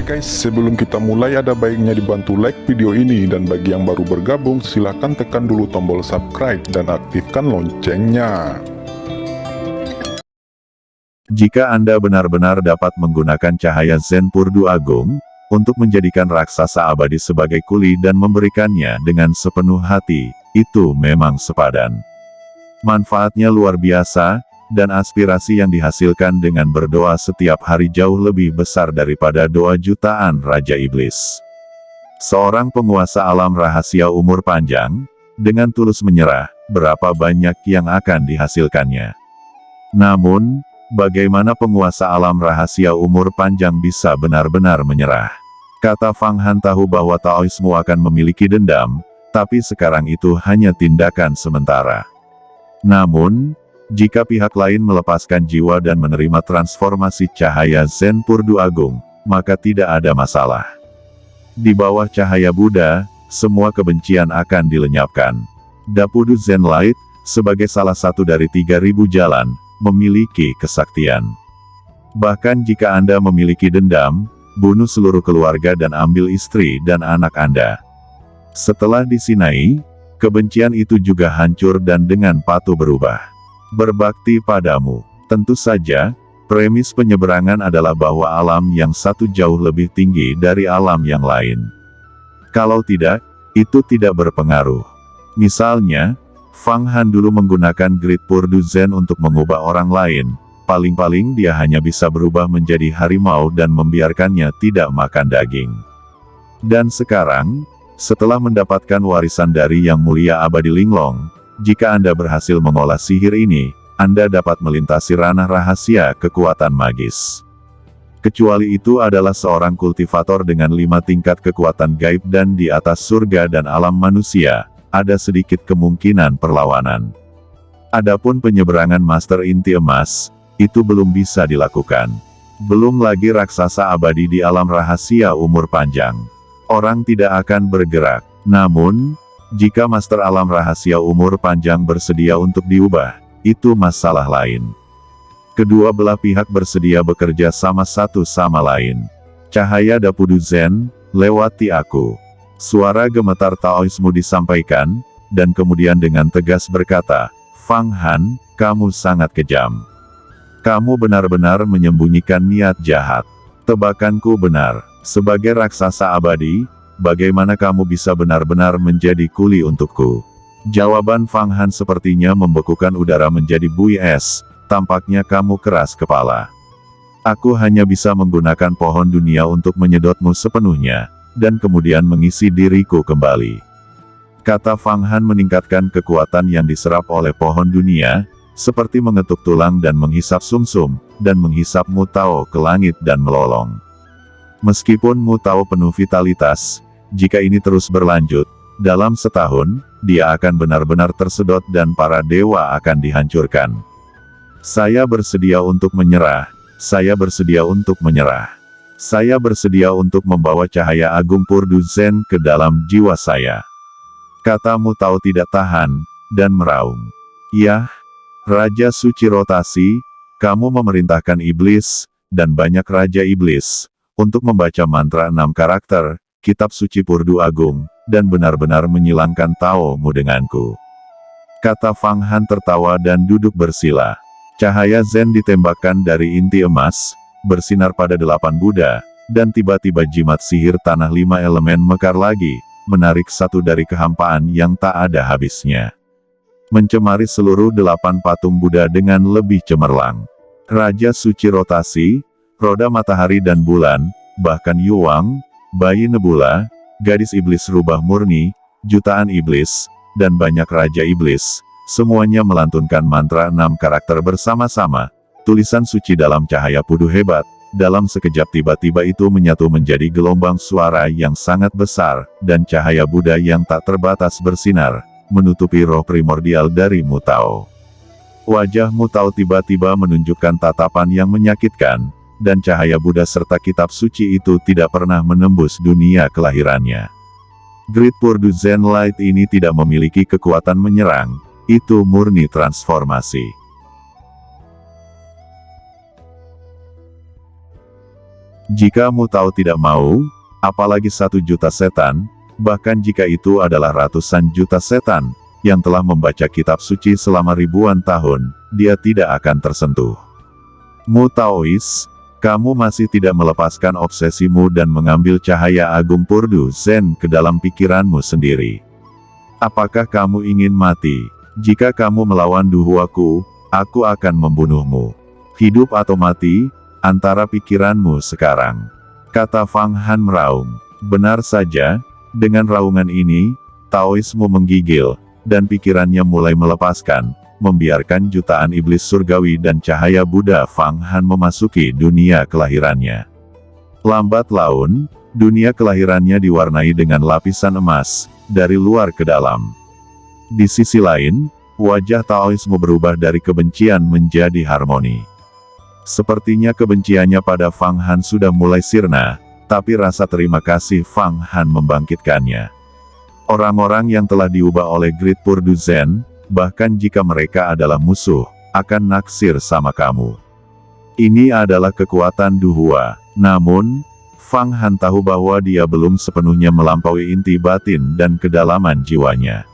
guys, sebelum kita mulai ada baiknya dibantu like video ini, dan bagi yang baru bergabung silahkan tekan dulu tombol subscribe dan aktifkan loncengnya. Jika Anda benar-benar dapat menggunakan cahaya Zen Purdu Agung untuk menjadikan raksasa abadi sebagai kuli dan memberikannya dengan sepenuh hati, itu memang sepadan. Manfaatnya luar biasa, dan aspirasi yang dihasilkan dengan berdoa setiap hari jauh lebih besar daripada doa jutaan Raja Iblis. Seorang penguasa alam rahasia umur panjang, dengan tulus menyerah, berapa banyak yang akan dihasilkannya. Namun, bagaimana penguasa alam rahasia umur panjang bisa benar-benar menyerah? Kata Fang Han tahu bahwa Taoisme akan memiliki dendam, tapi sekarang itu hanya tindakan sementara. Namun, jika pihak lain melepaskan jiwa dan menerima transformasi cahaya Zen Purdu Agung, maka tidak ada masalah. Di bawah cahaya Buddha, semua kebencian akan dilenyapkan. Dapudu Zen Light, sebagai salah satu dari 3000 jalan, memiliki kesaktian. Bahkan jika Anda memiliki dendam, bunuh seluruh keluarga dan ambil istri dan anak Anda. Setelah disinai, kebencian itu juga hancur dan dengan patuh berubah. Berbakti padamu. Tentu saja, premis penyeberangan adalah bahwa alam yang satu jauh lebih tinggi dari alam yang lain. Kalau tidak, itu tidak berpengaruh. Misalnya, Fang Han dulu menggunakan Great Purdu Zen untuk mengubah orang lain, paling-paling dia hanya bisa berubah menjadi harimau dan membiarkannya tidak makan daging. Dan sekarang, setelah mendapatkan warisan dari Yang Mulia Abadi Linglong, jika Anda berhasil mengolah sihir ini, Anda dapat melintasi ranah rahasia kekuatan magis. Kecuali itu adalah seorang kultivator dengan 5 tingkat kekuatan gaib dan di atas surga dan alam manusia, ada sedikit kemungkinan perlawanan. Adapun penyeberangan Master Inti Emas, itu belum bisa dilakukan. Belum lagi raksasa abadi di alam rahasia umur panjang. Orang tidak akan bergerak. Namun, jika Master Alam Rahasia Umur Panjang bersedia untuk diubah, itu masalah lain. Kedua belah pihak bersedia bekerja sama satu sama lain. Cahaya Dapudu Zen, lewati aku. Suara gemetar Taoisme disampaikan, dan kemudian dengan tegas berkata, Fang Han, kamu sangat kejam. Kamu benar-benar menyembunyikan niat jahat. Tebakanku benar, sebagai raksasa abadi, bagaimana kamu bisa benar-benar menjadi kuli untukku? Jawaban Fang Han sepertinya membekukan udara menjadi buih es, tampaknya kamu keras kepala. Aku hanya bisa menggunakan pohon dunia untuk menyedotmu sepenuhnya, dan kemudian mengisi diriku kembali. Kata Fang Han meningkatkan kekuatan yang diserap oleh pohon dunia, seperti mengetuk tulang dan menghisap sumsum, dan menghisap Mu Tao ke langit dan melolong. Meskipun Mu Tao penuh vitalitas, jika ini terus berlanjut, dalam setahun, dia akan benar-benar tersedot dan para dewa akan dihancurkan. Saya bersedia untuk menyerah, saya bersedia untuk menyerah. Saya bersedia untuk membawa cahaya agung Purdu Zen ke dalam jiwa saya. Kata Mu Tao tidak tahan, dan meraung. Yah, Raja Suci Rotasi, kamu memerintahkan iblis, dan banyak Raja Iblis, untuk membaca mantra 6 karakter, Kitab Suci Purdu Agung, dan benar-benar menyilangkan Tao-mu denganku. Kata Fang Han tertawa dan duduk bersila. Cahaya Zen ditembakkan dari inti emas, bersinar pada 8 Buddha, dan tiba-tiba jimat sihir tanah 5 elemen mekar lagi, menarik satu dari kehampaan yang tak ada habisnya. Mencemari seluruh 8 patung Buddha dengan lebih cemerlang. Raja Suci Rotasi, roda matahari dan bulan, bahkan Yuang, bayi nebula, gadis iblis rubah murni, jutaan iblis, dan banyak raja iblis, semuanya melantunkan mantra 6 karakter bersama-sama. Tulisan suci dalam cahaya pudu hebat, dalam sekejap tiba-tiba itu menyatu menjadi gelombang suara yang sangat besar, dan cahaya Buddha yang tak terbatas bersinar, menutupi roh primordial dari Mu Tao. Wajah Mu Tao tiba-tiba menunjukkan tatapan yang menyakitkan, dan cahaya Buddha serta kitab suci itu tidak pernah menembus dunia kelahirannya. Great Purdu Zen Light ini tidak memiliki kekuatan menyerang, itu murni transformasi. Jika Mu Tao tidak mau, apalagi 1 juta setan, bahkan jika itu adalah ratusan juta setan, yang telah membaca kitab suci selama ribuan tahun, dia tidak akan tersentuh. Mu Taois, kamu masih tidak melepaskan obsesimu dan mengambil cahaya agung Purdu Zen ke dalam pikiranmu sendiri. Apakah kamu ingin mati? Jika kamu melawan duhuaku, aku akan membunuhmu. Hidup atau mati, antara pikiranmu sekarang. Kata Fang Han meraung. Benar saja, dengan raungan ini, Taoisme menggigil, dan pikirannya mulai melepaskan, membiarkan jutaan iblis surgawi dan cahaya Buddha Fang Han memasuki dunia kelahirannya. Lambat laun, dunia kelahirannya diwarnai dengan lapisan emas, dari luar ke dalam. Di sisi lain, wajah Taoisme berubah dari kebencian menjadi harmoni. Sepertinya kebenciannya pada Fang Han sudah mulai sirna, tapi rasa terima kasih Fang Han membangkitkannya. Orang-orang yang telah diubah oleh Great Purdu Zen, bahkan jika mereka adalah musuh, akan naksir sama kamu. Ini adalah kekuatan duhua. Namun, Fang Han tahu bahwa dia belum sepenuhnya melampaui inti batin dan kedalaman jiwanya.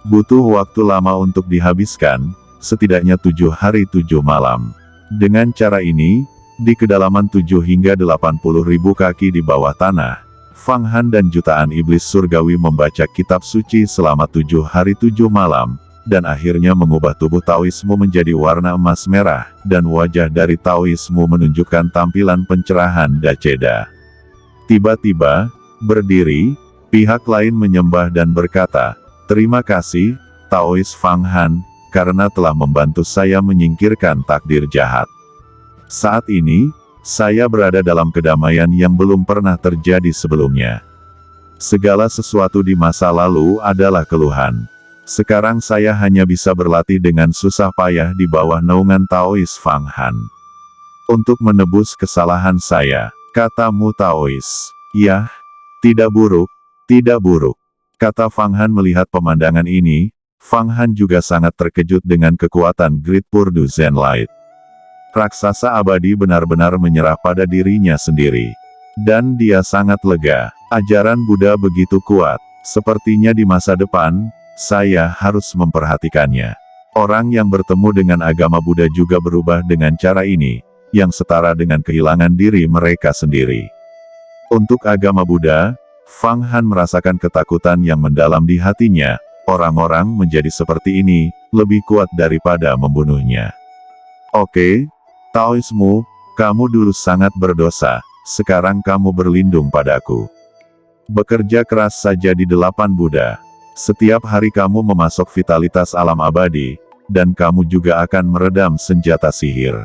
Butuh waktu lama untuk dihabiskan, setidaknya 7 hari 7 malam. Dengan cara ini, di kedalaman 7 hingga 80 ribu kaki di bawah tanah, Fang Han dan jutaan iblis surgawi membaca kitab suci selama 7 hari 7 malam, dan akhirnya mengubah tubuh Taoisme menjadi warna emas merah, dan wajah dari Taoisme menunjukkan tampilan pencerahan Daceda. Tiba-tiba, berdiri, pihak lain menyembah dan berkata, "Terima kasih, Taois Fang Han, karena telah membantu saya menyingkirkan takdir jahat. Saat ini, saya berada dalam kedamaian yang belum pernah terjadi sebelumnya. Segala sesuatu di masa lalu adalah keluhan. Sekarang saya hanya bisa berlatih dengan susah payah di bawah naungan Taois Fang Han. Untuk menebus kesalahan saya," kata Mu Taois. "Yah, tidak buruk, tidak buruk." Kata Fang Han melihat pemandangan ini, Fang Han juga sangat terkejut dengan kekuatan Great Purdu Zen Light. Raksasa abadi benar-benar menyerah pada dirinya sendiri. Dan dia sangat lega. Ajaran Buddha begitu kuat. Sepertinya di masa depan, saya harus memperhatikannya. Orang yang bertemu dengan agama Buddha juga berubah dengan cara ini, yang setara dengan kehilangan diri mereka sendiri. Untuk agama Buddha, Fang Han merasakan ketakutan yang mendalam di hatinya. Orang-orang menjadi seperti ini, lebih kuat daripada membunuhnya. Oke, Taoisme, kamu dulu sangat berdosa, sekarang kamu berlindung padaku. Bekerja keras saja di 8 Buddha. Setiap hari kamu memasok vitalitas alam abadi, dan kamu juga akan meredam senjata sihir.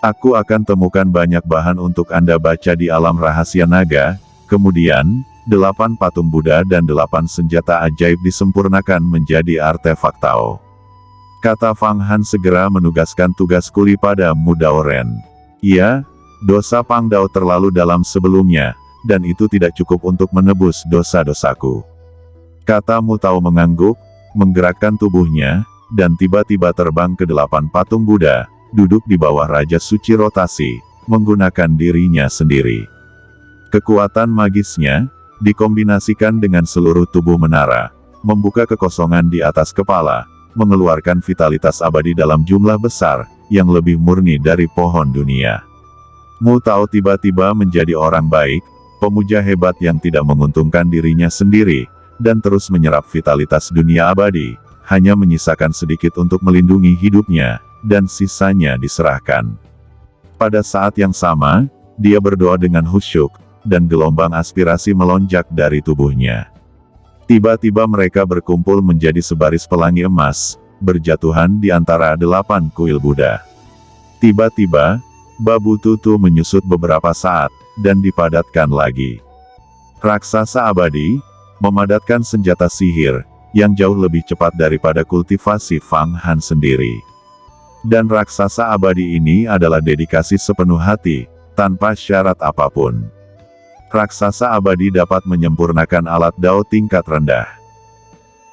Aku akan temukan banyak bahan untuk Anda baca di alam rahasia naga, kemudian, 8 patung Buddha dan 8 senjata ajaib disempurnakan menjadi artefak Tao. Kata Fang Han segera menugaskan tugas kuli pada Mu Dao Ren. Ya, dosa Pang Dao terlalu dalam sebelumnya, dan itu tidak cukup untuk menebus dosa-dosaku. Kata Mu Tao mengangguk, menggerakkan tubuhnya, dan tiba-tiba terbang ke 8 patung Buddha, duduk di bawah Raja Suci Rotasi, menggunakan dirinya sendiri. Kekuatan magisnya, dikombinasikan dengan seluruh tubuh menara, membuka kekosongan di atas kepala, mengeluarkan vitalitas abadi dalam jumlah besar, yang lebih murni dari pohon dunia. Mu Tao tiba-tiba menjadi orang baik, pemuja hebat yang tidak menguntungkan dirinya sendiri, dan terus menyerap vitalitas dunia abadi, hanya menyisakan sedikit untuk melindungi hidupnya, dan sisanya diserahkan. Pada saat yang sama, dia berdoa dengan khusyuk, dan gelombang aspirasi melonjak dari tubuhnya. Tiba-tiba mereka berkumpul menjadi sebaris pelangi emas, berjatuhan di antara 8 kuil Buddha. Tiba-tiba, Babu Tutu menyusut beberapa saat, dan dipadatkan lagi. Raksasa abadi, memadatkan senjata sihir, yang jauh lebih cepat daripada kultivasi Fang Han sendiri. Dan raksasa abadi ini adalah dedikasi sepenuh hati, tanpa syarat apapun. Raksasa abadi dapat menyempurnakan alat Dao tingkat rendah.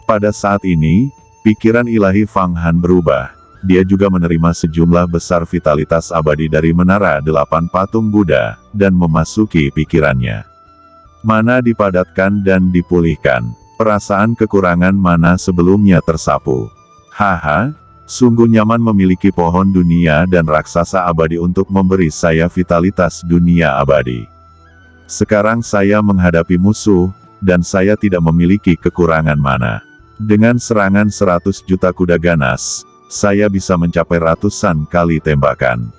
Pada saat ini, pikiran ilahi Fang Han berubah, dia juga menerima sejumlah besar vitalitas abadi dari menara 8 patung Buddha, dan memasuki pikirannya. Mana dipadatkan dan dipulihkan. Perasaan kekurangan mana sebelumnya tersapu. Haha, sungguh nyaman memiliki pohon dunia dan raksasa abadi untuk memberi saya vitalitas dunia abadi. Sekarang saya menghadapi musuh, dan saya tidak memiliki kekurangan mana. Dengan serangan 100 juta kuda ganas, saya bisa mencapai ratusan kali tembakan.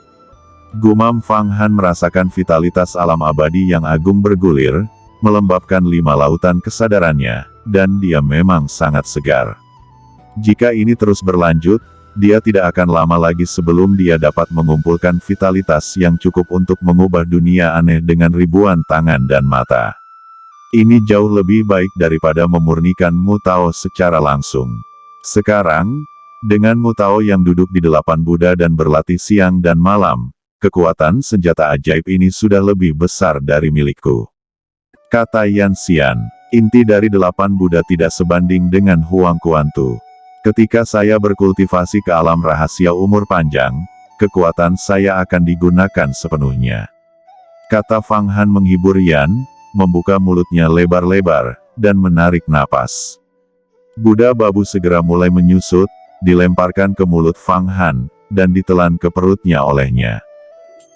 Gumam Fang Han merasakan vitalitas alam abadi yang agung bergulir, melembabkan 5 lautan kesadarannya, dan dia memang sangat segar. Jika ini terus berlanjut, dia tidak akan lama lagi sebelum dia dapat mengumpulkan vitalitas yang cukup untuk mengubah dunia aneh dengan ribuan tangan dan mata. Ini jauh lebih baik daripada memurnikan Mutao secara langsung. Sekarang, dengan Mutao yang duduk di 8 Buddha dan berlatih siang dan malam, kekuatan senjata ajaib ini sudah lebih besar dari milikku. Kata Yan Xian, inti dari 8 Buddha tidak sebanding dengan Huang Kuantu. Ketika saya berkultivasi ke alam rahasia umur panjang, kekuatan saya akan digunakan sepenuhnya. Kata Fang Han menghibur Yan, membuka mulutnya lebar-lebar, dan menarik napas. Buddha babu segera mulai menyusut, dilemparkan ke mulut Fang Han, dan ditelan ke perutnya olehnya.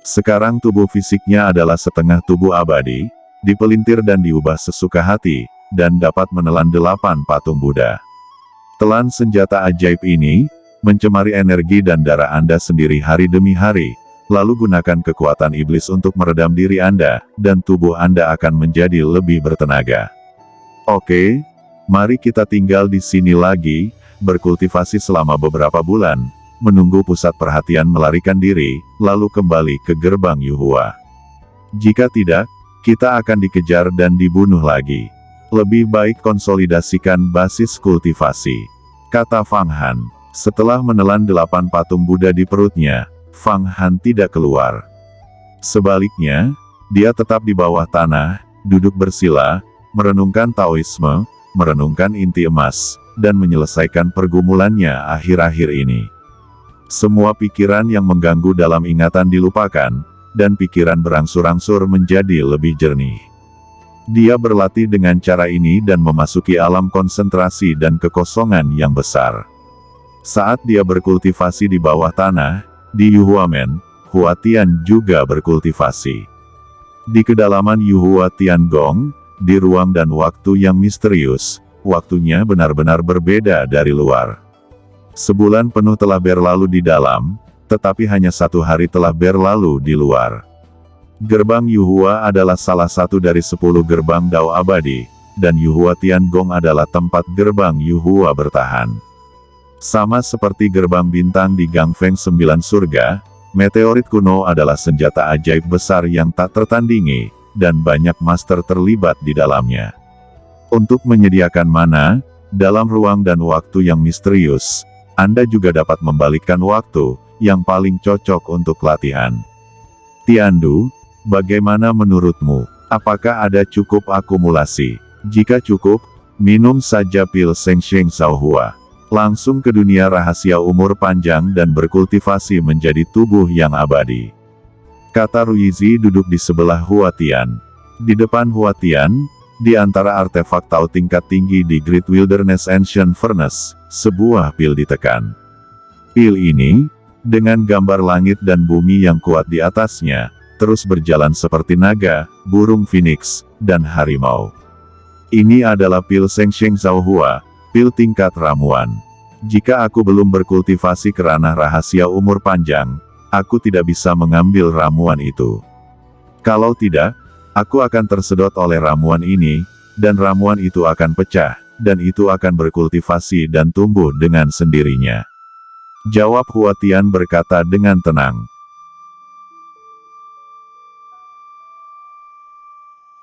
Sekarang tubuh fisiknya adalah setengah tubuh abadi, dipelintir dan diubah sesuka hati, dan dapat menelan 8 patung Buddha. Telan senjata ajaib ini, mencemari energi dan darah Anda sendiri hari demi hari, lalu gunakan kekuatan iblis untuk meredam diri Anda, dan tubuh Anda akan menjadi lebih bertenaga. Oke, mari kita tinggal di sini lagi, berkultivasi selama beberapa bulan, menunggu pusat perhatian melarikan diri, lalu kembali ke gerbang Yuhua. Jika tidak, kita akan dikejar dan dibunuh lagi. Lebih baik konsolidasikan basis kultivasi. Kata Fang Han. Setelah menelan 8 patung Buddha di perutnya, Fang Han tidak keluar. Sebaliknya, dia tetap di bawah tanah, duduk bersila, merenungkan Taoisme, merenungkan inti emas, dan menyelesaikan pergumulannya akhir-akhir ini. Semua pikiran yang mengganggu dalam ingatan dilupakan, dan pikiran berangsur-angsur menjadi lebih jernih. Dia berlatih dengan cara ini dan memasuki alam konsentrasi dan kekosongan yang besar. Saat dia berkultivasi di bawah tanah, di Yuhuamen, Hua Tian juga berkultivasi. Di kedalaman Yuhua Tiangong, di ruang dan waktu yang misterius, waktunya benar-benar berbeda dari luar. Sebulan penuh telah berlalu di dalam, tetapi hanya 1 hari telah berlalu di luar. Gerbang Yuhua adalah salah satu dari 10 gerbang Dao abadi, dan Yuhua Tiangong adalah tempat gerbang Yuhua bertahan. Sama seperti gerbang bintang di Gangfeng 9 surga, meteorit kuno adalah senjata ajaib besar yang tak tertandingi, dan banyak master terlibat di dalamnya. Untuk menyediakan mana, dalam ruang dan waktu yang misterius, Anda juga dapat membalikkan waktu, yang paling cocok untuk latihan. Tiandu, bagaimana menurutmu? Apakah ada cukup akumulasi? Jika cukup, minum saja pil Sheng Sheng Shaohua. Langsung ke dunia rahasia umur panjang dan berkultivasi menjadi tubuh yang abadi. Kata Ruizi duduk di sebelah Hua Tian. Di depan Hua Tian, di antara artefak Tao tingkat tinggi di Great Wilderness Ancient Furnace, sebuah pil ditekan. Pil ini, dengan gambar langit dan bumi yang kuat di atasnya, terus berjalan seperti naga, burung phoenix, dan harimau. Ini adalah pil Sheng Sheng Shaohua, pil tingkat ramuan. Jika aku belum berkultivasi ke ranah rahasia umur panjang, aku tidak bisa mengambil ramuan itu. Kalau tidak, aku akan tersedot oleh ramuan ini, dan ramuan itu akan pecah, dan itu akan berkultivasi dan tumbuh dengan sendirinya. Jawab Hua Tian berkata dengan tenang.